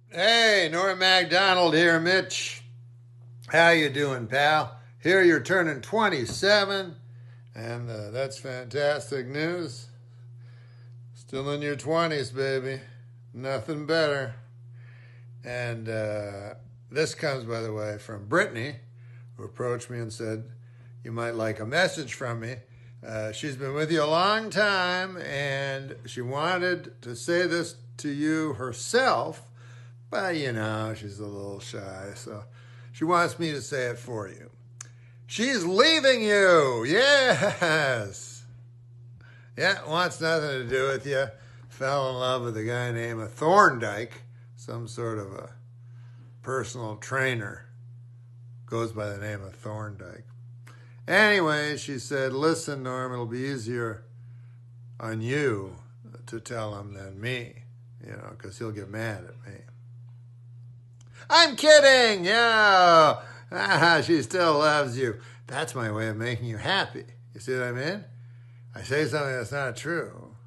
Hey, Norm Macdonald here, Mitch. How you doing, pal? Here you're turning 27, and that's fantastic news. Still in your 20s, baby. Nothing better. And this comes, by the way, from Brittany, who approached me and said, you might like a message from me. She's been with you a long time, and she wanted to say this to you herself, but, she's a little shy, so she wants me to say it for you. She's leaving you, yes. Yeah, wants nothing to do with you. Fell in love with a guy named Thorndike, some sort of a personal trainer. Goes by the name of Thorndike. Anyway, she said, listen, Norm, it'll be easier on you to tell him than me, because he'll get mad at me. I'm kidding, yeah. She still loves you. That's my way of making you happy. You see what I mean? I say something that's not true,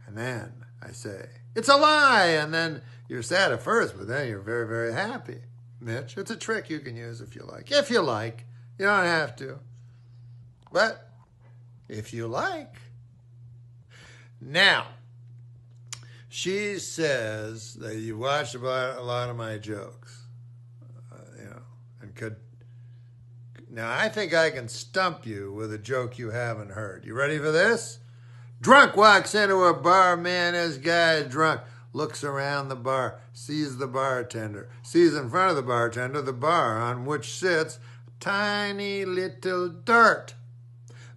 and then I say, it's a lie, and then you're sad at first, but then you're very, very happy. Mitch, it's a trick you can use if you like. If you like. You don't have to. But if you like. Now, she says that you watched a lot of my jokes, and could. Now, I think I can stump you with a joke you haven't heard. You ready for this? Drunk walks into a bar. Man, this guy is drunk. Looks around the bar, sees the bartender, sees in front of the bartender the bar on which sits a tiny little dart.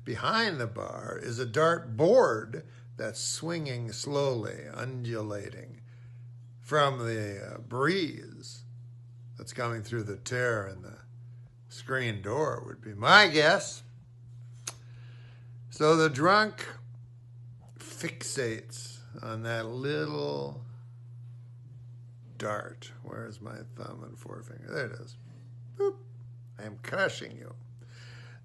Behind the bar is a dart board that's swinging slowly, undulating from the breeze that's coming through the tear in the screen door, would be my guess. So the drunk fixates on that little dart. Where's my thumb and forefinger? There it is. Boop. I am crushing you.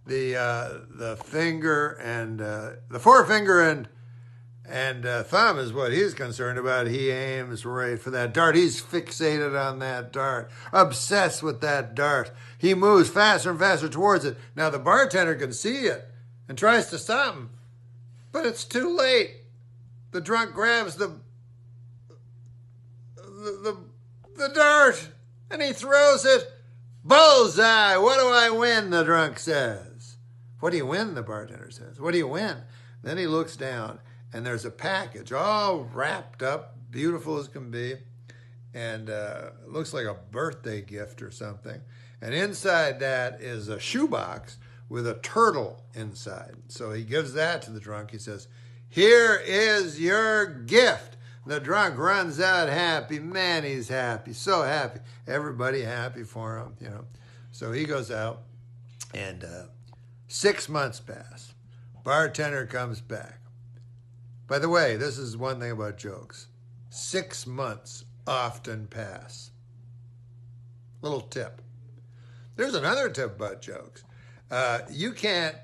The finger and the forefinger and thumb is what he's concerned about. He aims right for that dart. He's fixated on that dart, obsessed with that dart. He moves faster and faster towards it. Now the bartender can see it and tries to stop him, but it's too late. The drunk grabs the dart and he throws it. Bullseye! What do I win? The drunk says. What do you win? The bartender says. What do you win? Then he looks down and there's a package all wrapped up, beautiful as can be, and it looks like a birthday gift or something. And inside that is a shoebox with a turtle inside. So he gives that to the drunk. He says, here is your gift. The drunk runs out happy. Man, he's happy, so happy. Everybody happy for him, So he goes out, and 6 months pass. Bartender comes back. By the way, this is one thing about jokes. 6 months often pass. Little tip. There's another tip about jokes. You can't,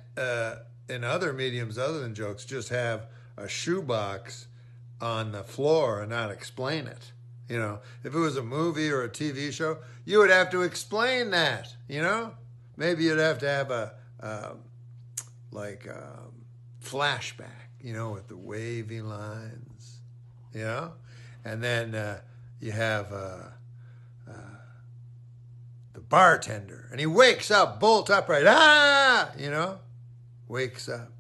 in other mediums other than jokes, just have a shoebox on the floor and not explain it. If it was a movie or a TV show, you would have to explain that, Maybe you'd have to have a flashback, with the wavy lines, And then you have the bartender, and he wakes up, bolt upright, wakes up.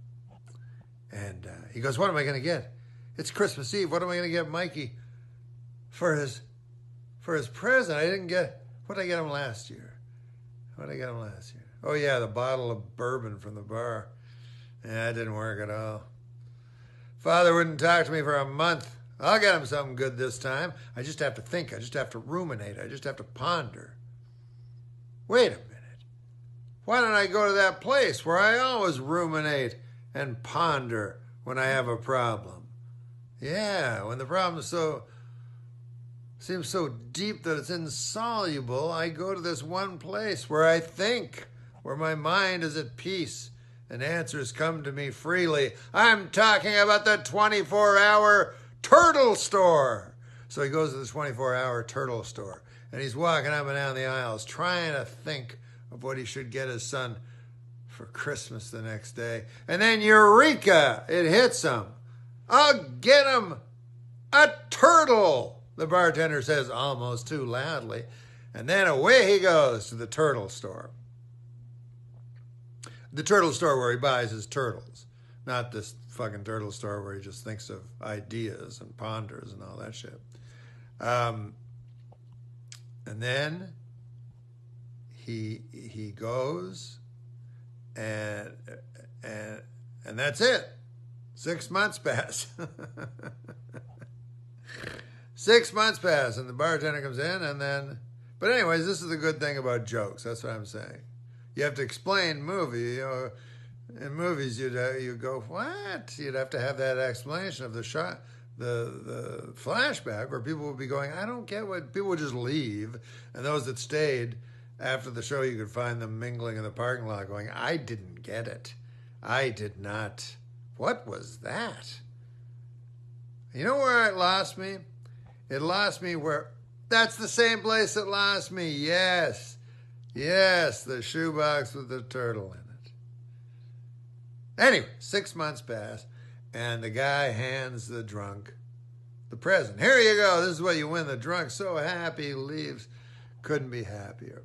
And he goes, what am I going to get? It's Christmas Eve. What am I going to get Mikey for his present? I didn't get, what did I get him last year? Oh, yeah, the bottle of bourbon from the bar. Yeah, it didn't work at all. Father wouldn't talk to me for a month. I'll get him something good this time. I just have to think. I just have to ruminate. I just have to ponder. Wait a minute. Why don't I go to that place where I always ruminate and ponder when I have a problem? Yeah, when the problem seems so deep that it's insoluble, I go to this one place where I think, where my mind is at peace and answers come to me freely. I'm talking about the 24-hour turtle store. So he goes to the 24-hour turtle store, and he's walking up and down the aisles trying to think of what he should get his son for Christmas the next day. And then eureka! It hits him. I'll get him a turtle, the bartender says almost too loudly. And then away he goes to the turtle store. The turtle store where he buys his turtles. Not this fucking turtle store where he just thinks of ideas and ponders and all that shit. And then he goes and that's it. 6 months pass. 6 months pass, and the bartender comes in, and then... But anyways, this is the good thing about jokes. That's what I'm saying. You have to explain movie. In movies, you go, what? You'd have to have that explanation of the shot, the flashback, where people would be going, I don't get what... People would just leave, and those that stayed after the show, you could find them mingling in the parking lot going, I didn't get it. I did not... What was that? You know where it lost me? It lost me where... That's the same place it lost me. Yes. Yes, the shoebox with the turtle in it. Anyway, 6 months pass, and the guy hands the drunk the present. Here you go. This is what you win. The drunk, so happy, he leaves. Couldn't be happier.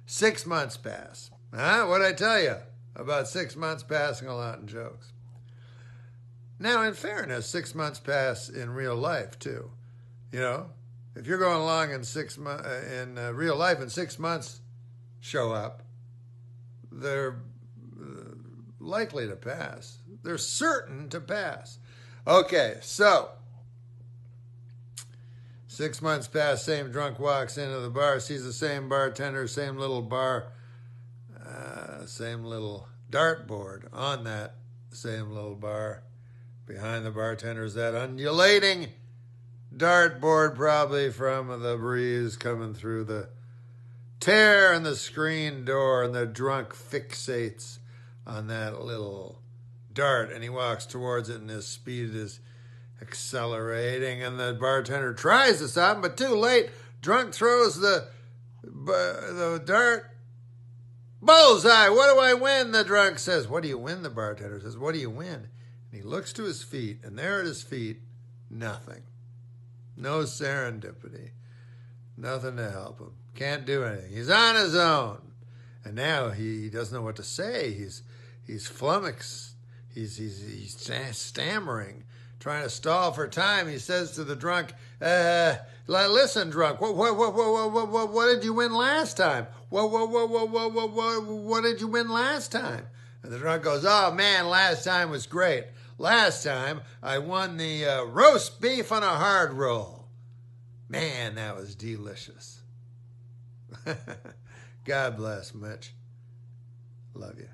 6 months pass. What'd I tell you about 6 months passing a lot in jokes? Now, in fairness, 6 months pass in real life, too. You know, if you're going along in real life and 6 months show up, they're likely to pass. They're certain to pass. Okay, so 6 months pass, same drunk walks into the bar, sees the same bartender, same little bar, same little dartboard on that same little bar. Behind the bartender is that undulating dartboard, probably from the breeze coming through the tear in the screen door, and the drunk fixates on that little dart, and he walks towards it, and his speed is accelerating, and the bartender tries to stop him, but too late. Drunk throws the dart. Bullseye! What do I win? The drunk says. What do you win? The bartender says. What do you win? And he looks to his feet, and there at his feet, nothing. No serendipity. Nothing to help him. Can't do anything. He's on his own. And now he doesn't know what to say. He's flummoxed. He's stammering, trying to stall for time. He says to the drunk, listen, drunk, what did you win last time? What did you win last time? And the drunk goes, oh, man, last time was great. Last time, I won the roast beef on a hard roll. Man, that was delicious. God bless, Mitch. Love you.